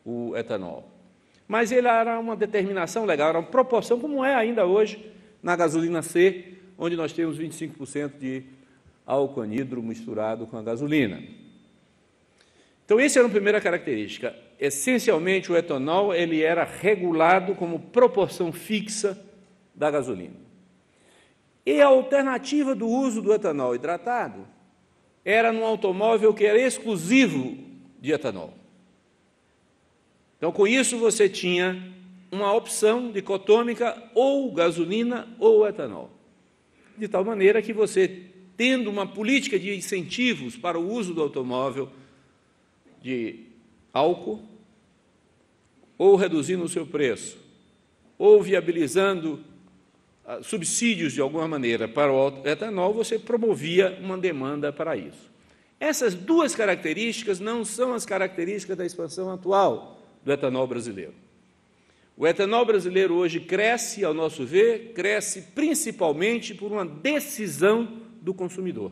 o etanol. Mas ele era uma determinação legal, era uma proporção, como é ainda hoje, na gasolina C, onde nós temos 25% de álcool anidro misturado com a gasolina. Então, essa era a primeira característica. Essencialmente, o etanol ele era regulado como proporção fixa da gasolina. E a alternativa do uso do etanol hidratado era num automóvel que era exclusivo de etanol. Então, com isso, você tinha uma opção dicotômica, ou gasolina ou etanol. De tal maneira que você, tendo uma política de incentivos para o uso do automóvel de álcool, ou reduzindo o seu preço, ou viabilizando subsídios de alguma maneira para o etanol, você promovia uma demanda para isso. Essas duas características não são as características da expansão atual do etanol brasileiro. O etanol brasileiro hoje cresce, ao nosso ver, cresce principalmente por uma decisão do consumidor.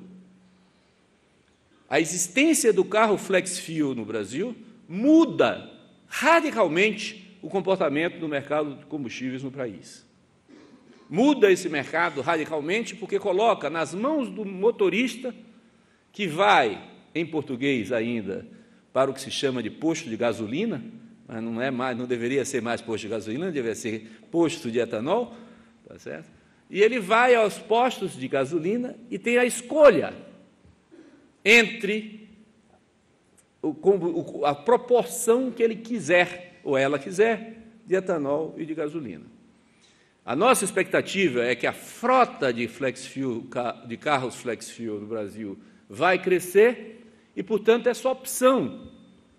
A existência do carro flex-fuel no Brasil muda radicalmente o comportamento do mercado de combustíveis no país. Muda esse mercado radicalmente porque coloca nas mãos do motorista, que vai, em português ainda, para o que se chama de posto de gasolina, mas não deveria ser mais posto de gasolina, deveria ser posto de etanol, tá certo? E ele vai aos postos de gasolina e tem a escolha entre a proporção que ele quiser, ou ela quiser, de etanol e de gasolina. A nossa expectativa é que a frota de flex-fuel, de carros flex-fuel no Brasil vai crescer e, portanto, essa opção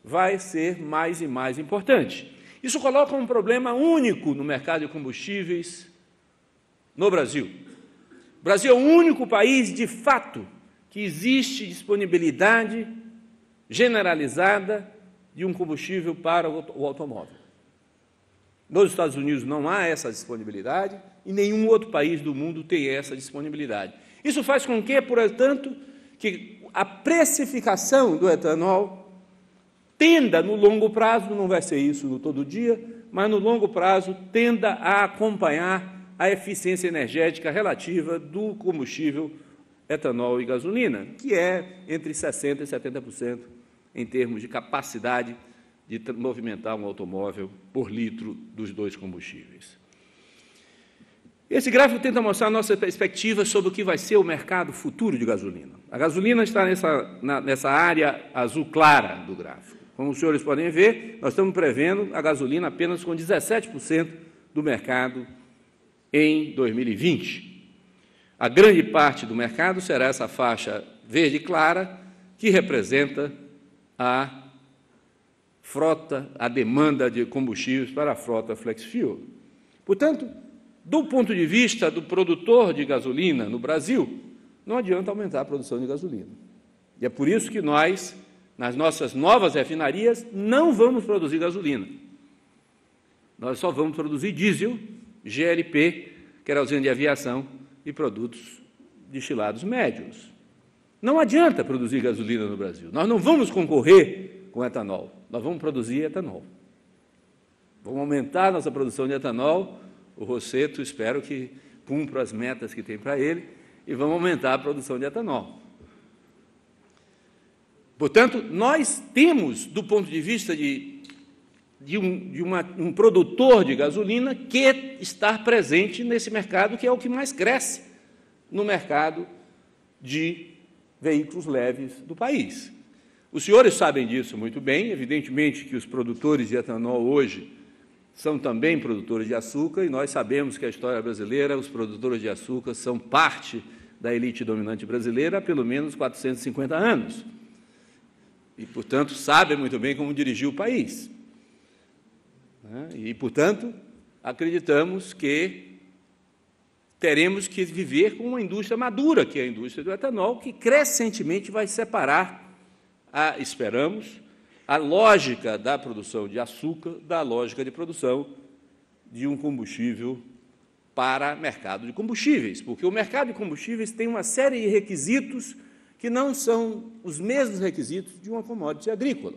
vai ser mais e mais importante. Isso coloca um problema único no mercado de combustíveis no Brasil. O Brasil é o único país, de fato, que existe disponibilidade generalizada de um combustível para o automóvel. Nos Estados Unidos não há essa disponibilidade e nenhum outro país do mundo tem essa disponibilidade. Isso faz com que, portanto, que a precificação do etanol tenda, no longo prazo, não vai ser isso no todo dia, mas no longo prazo tenda a acompanhar a eficiência energética relativa do combustível etanol e gasolina, que é entre 60% e 70% em termos de capacidade de movimentar um automóvel por litro dos dois combustíveis. Esse gráfico tenta mostrar a nossa perspectiva sobre o que vai ser o mercado futuro de gasolina. A gasolina está nessa área azul clara do gráfico. Como os senhores podem ver, nós estamos prevendo a gasolina apenas com 17% do mercado em 2020. A grande parte do mercado será essa faixa verde clara, que representa a frota, a demanda de combustíveis para a frota flex-fuel. Portanto, do ponto de vista do produtor de gasolina no Brasil, não adianta aumentar a produção de gasolina. E é por isso que nós, nas nossas novas refinarias, não vamos produzir gasolina. Nós só vamos produzir diesel, GLP, querosene de aviação e produtos destilados médios. Não adianta produzir gasolina no Brasil. Nós não vamos concorrer com etanol. Nós vamos produzir etanol. Vamos aumentar nossa produção de etanol. O Rosseto, espero que cumpra as metas que tem para ele, e vamos aumentar a produção de etanol. Portanto, nós temos, do ponto de vista de um produtor de gasolina, que estar presente nesse mercado, que é o que mais cresce no mercado de veículos leves do país. Os senhores sabem disso muito bem, evidentemente que os produtores de etanol hoje são também produtores de açúcar, e nós sabemos que a história brasileira, os produtores de açúcar são parte da elite dominante brasileira há pelo menos 450 anos. E, portanto, sabem muito bem como dirigir o país. E, portanto, acreditamos que teremos que viver com uma indústria madura, que é a indústria do etanol, que crescentemente vai separar, esperamos, a lógica da produção de açúcar da lógica de produção de um combustível para mercado de combustíveis, porque o mercado de combustíveis tem uma série de requisitos que não são os mesmos requisitos de uma commodity agrícola.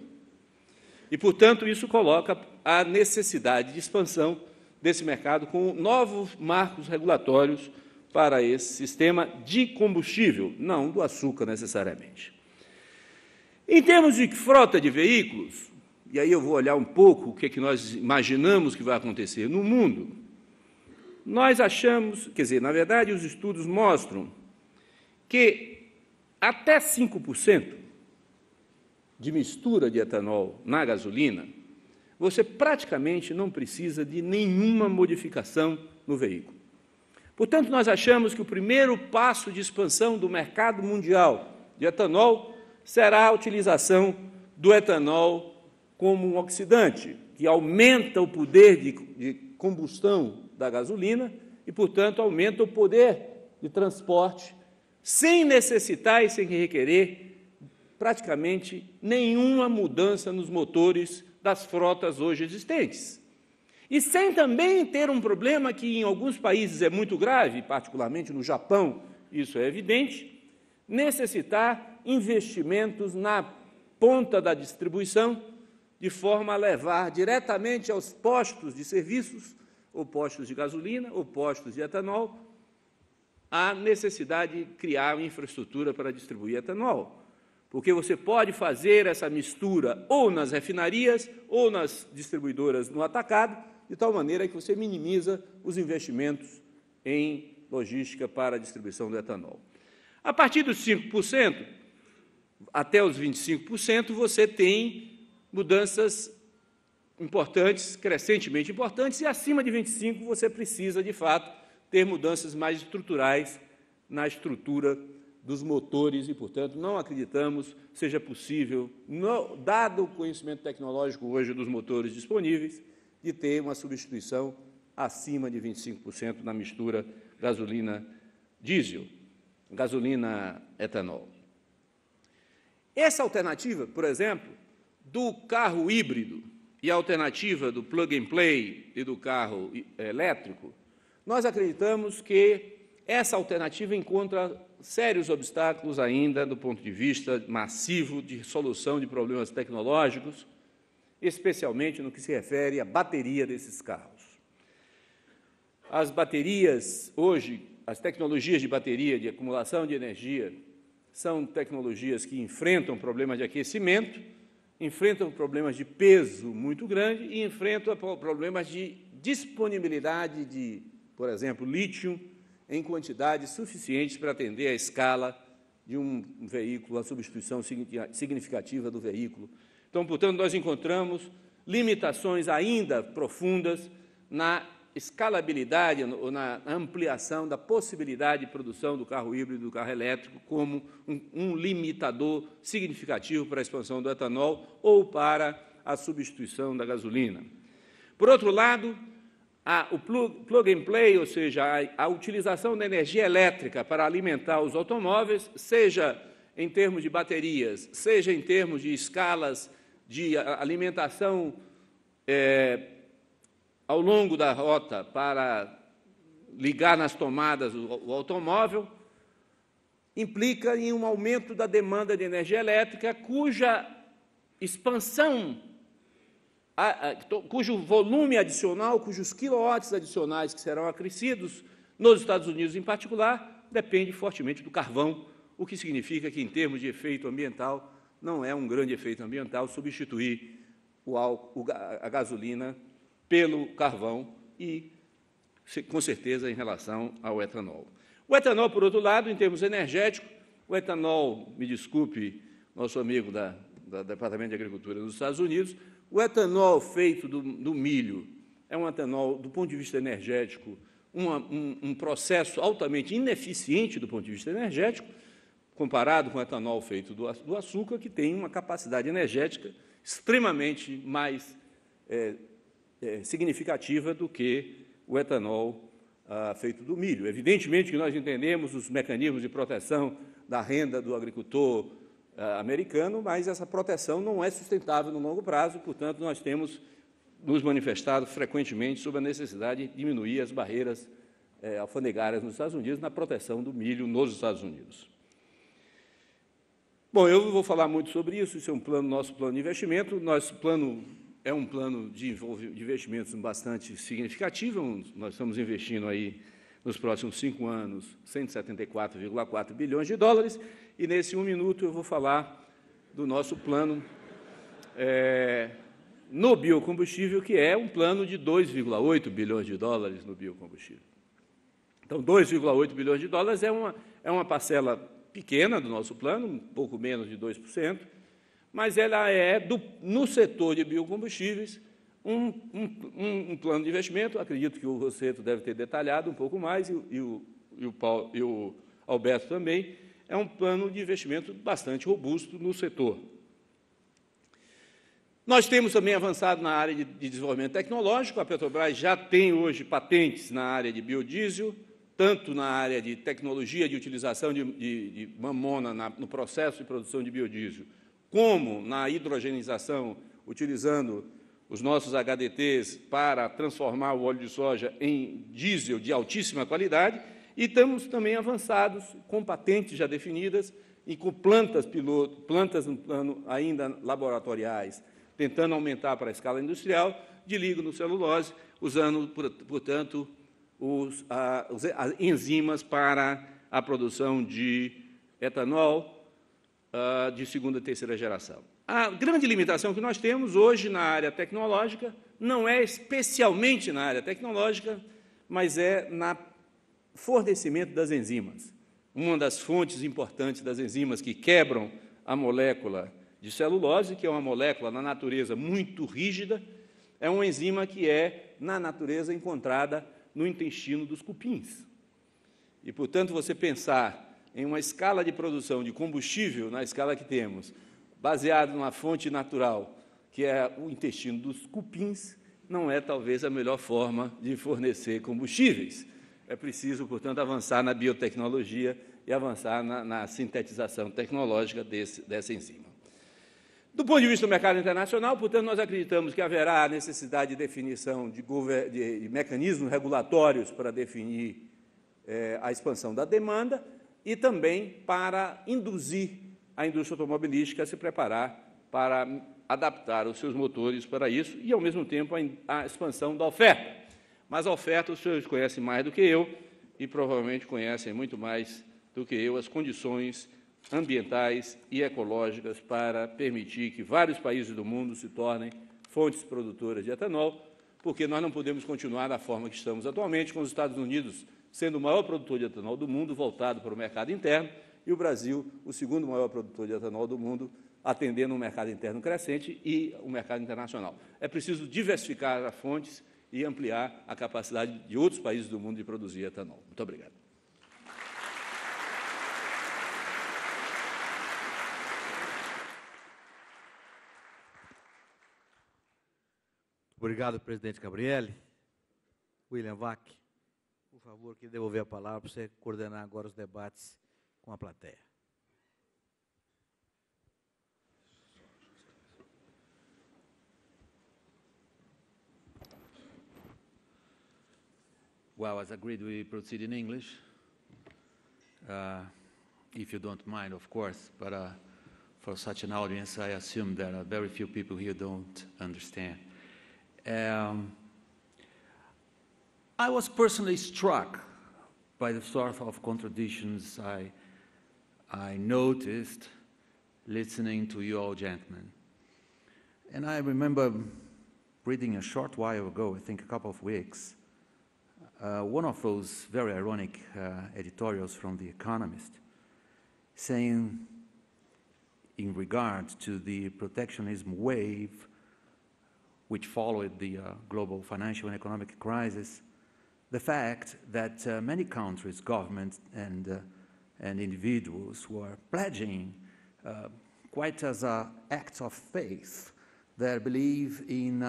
E, portanto, isso coloca a necessidade de expansão desse mercado com novos marcos regulatórios para esse sistema de combustível, não do açúcar necessariamente. Em termos de frota de veículos, e aí eu vou olhar um pouco o que é que nós imaginamos que vai acontecer no mundo, nós achamos, quer dizer, na verdade, os estudos mostram que até 5% de mistura de etanol na gasolina, você praticamente não precisa de nenhuma modificação no veículo. Portanto, nós achamos que o primeiro passo de expansão do mercado mundial de etanol será a utilização do etanol como um oxidante, que aumenta o poder de combustão da gasolina e, portanto, aumenta o poder de transporte, sem necessitar e sem requerer praticamente nenhuma mudança nos motores das frotas hoje existentes. E sem também ter um problema que em alguns países é muito grave, particularmente no Japão, isso é evidente, necessitar investimentos na ponta da distribuição, de forma a levar diretamente aos postos de serviços, ou postos de gasolina, ou postos de etanol, a necessidade de criar uma infraestrutura para distribuir etanol. Porque você pode fazer essa mistura ou nas refinarias ou nas distribuidoras no atacado, de tal maneira que você minimiza os investimentos em logística para a distribuição do etanol. A partir dos 5%, até os 25%, você tem mudanças importantes, crescentemente importantes, e acima de 25% você precisa, de fato, ter mudanças mais estruturais na estrutura dos motores e, portanto, não acreditamos seja possível, dado o conhecimento tecnológico hoje dos motores disponíveis, de ter uma substituição acima de 25% na mistura gasolina-diesel, gasolina-etanol. Essa alternativa, por exemplo, do carro híbrido e a alternativa do plug and play e do carro elétrico, nós acreditamos que essa alternativa encontra sérios obstáculos ainda do ponto de vista massivo de solução de problemas tecnológicos, especialmente no que se refere à bateria desses carros. As baterias, hoje, as tecnologias de bateria, de acumulação de energia, são tecnologias que enfrentam problemas de aquecimento, enfrentam problemas de peso muito grande e enfrentam problemas de disponibilidade de, por exemplo, lítio, em quantidades suficientes para atender à escala de um veículo, a substituição significativa do veículo. Então, portanto, nós encontramos limitações ainda profundas na escalabilidade ou na ampliação da possibilidade de produção do carro híbrido e do carro elétrico como um limitador significativo para a expansão do etanol ou para a substituição da gasolina. Por outro lado, o plug and play, ou seja, a utilização da energia elétrica para alimentar os automóveis, seja em termos de baterias, seja em termos de escalas de alimentação ao longo da rota para ligar nas tomadas o automóvel, implica em um aumento da demanda de energia elétrica, cuja expansão, cujo volume adicional, cujos quilowatts adicionais que serão acrescidos, nos Estados Unidos em particular, depende fortemente do carvão, o que significa que, em termos de efeito ambiental, não é um grande efeito ambiental substituir a gasolina pelo carvão e, com certeza, em relação ao etanol. O etanol, por outro lado, em termos energéticos, o etanol, me desculpe, nosso amigo do Departamento de Agricultura dos Estados Unidos, o etanol feito do milho é um etanol, do ponto de vista energético, um processo altamente ineficiente do ponto de vista energético, comparado com o etanol feito do açúcar, que tem uma capacidade energética extremamente mais significativa do que o etanol feito do milho. Evidentemente que nós entendemos os mecanismos de proteção da renda do agricultor americano, mas essa proteção não é sustentável no longo prazo, portanto, nós temos nos manifestado frequentemente sobre a necessidade de diminuir as barreiras alfandegárias nos Estados Unidos na proteção do milho nos Estados Unidos. Bom, eu não vou falar muito sobre isso é um plano, nosso plano de investimento. Nosso plano é um plano de investimentos bastante significativo. Nós estamos investindo aí, nos próximos 5 anos, 174,4 bilhões de dólares, e nesse 1 minuto eu vou falar do nosso plano no biocombustível, que é um plano de 2,8 bilhões de dólares no biocombustível. Então, 2,8 bilhões de dólares é uma parcela pequena do nosso plano, um pouco menos de 2%, mas ela é, no setor de biocombustíveis, um plano de investimento. Acredito que o Rosseto deve ter detalhado um pouco mais, e o Alberto também. É um plano de investimento bastante robusto no setor. Nós temos também avançado na área de desenvolvimento tecnológico. A Petrobras já tem hoje patentes na área de biodiesel, tanto na área de tecnologia de utilização de mamona no processo de produção de biodiesel, como na hidrogenização, utilizando os nossos HDTs para transformar o óleo de soja em diesel de altíssima qualidade, e estamos também avançados com patentes já definidas e com plantas piloto, plantas no plano ainda laboratoriais, tentando aumentar para a escala industrial, de lignocellulose, usando, portanto, as enzimas para a produção de etanol de segunda e terceira geração. A grande limitação que nós temos hoje na área tecnológica não é especialmente na área tecnológica, mas é no fornecimento das enzimas. Uma das fontes importantes das enzimas que quebram a molécula de celulose, que é uma molécula na natureza muito rígida, é uma enzima que é, na natureza, encontrada no intestino dos cupins. E, portanto, você pensar em uma escala de produção de combustível, na escala que temos, baseado numa fonte natural, que é o intestino dos cupins, não é, talvez, a melhor forma de fornecer combustíveis. É preciso, portanto, avançar na biotecnologia e avançar na sintetização tecnológica dessa enzima. Do ponto de vista do mercado internacional, portanto, nós acreditamos que haverá a necessidade de definição de mecanismos regulatórios para definir a expansão da demanda e também para induzir a indústria automobilística a se preparar para adaptar os seus motores para isso e, ao mesmo tempo, a expansão da oferta. Mas a oferta, os senhores conhecem mais do que eu e provavelmente conhecem muito mais do que eu as condições ambientais e ecológicas para permitir que vários países do mundo se tornem fontes produtoras de etanol, porque nós não podemos continuar da forma que estamos atualmente, com os Estados Unidos sendo o maior produtor de etanol do mundo, voltado para o mercado interno, e o Brasil, o segundo maior produtor de etanol do mundo, atendendo um mercado interno crescente e o mercado internacional. É preciso diversificar as fontes e ampliar a capacidade de outros países do mundo de produzir etanol. Muito obrigado. Obrigado, presidente Gabrielli. William Vac, por favor, que devolver a palavra para você coordenar agora os debates com a plateia. Well, as agreed, we proceed in English, if you don't mind, of course, but for such an audience, I assume that very few people here don't understand. I was personally struck by the sort of contradictions I noticed listening to you all gentlemen. And I remember reading a short while ago, I think a couple of weeks, one of those very ironic editorials from The Economist, saying, in regard to the protectionism wave which followed the global financial and economic crisis, the fact that many countries, governments, and individuals were pledging, quite as acts of faith, their belief in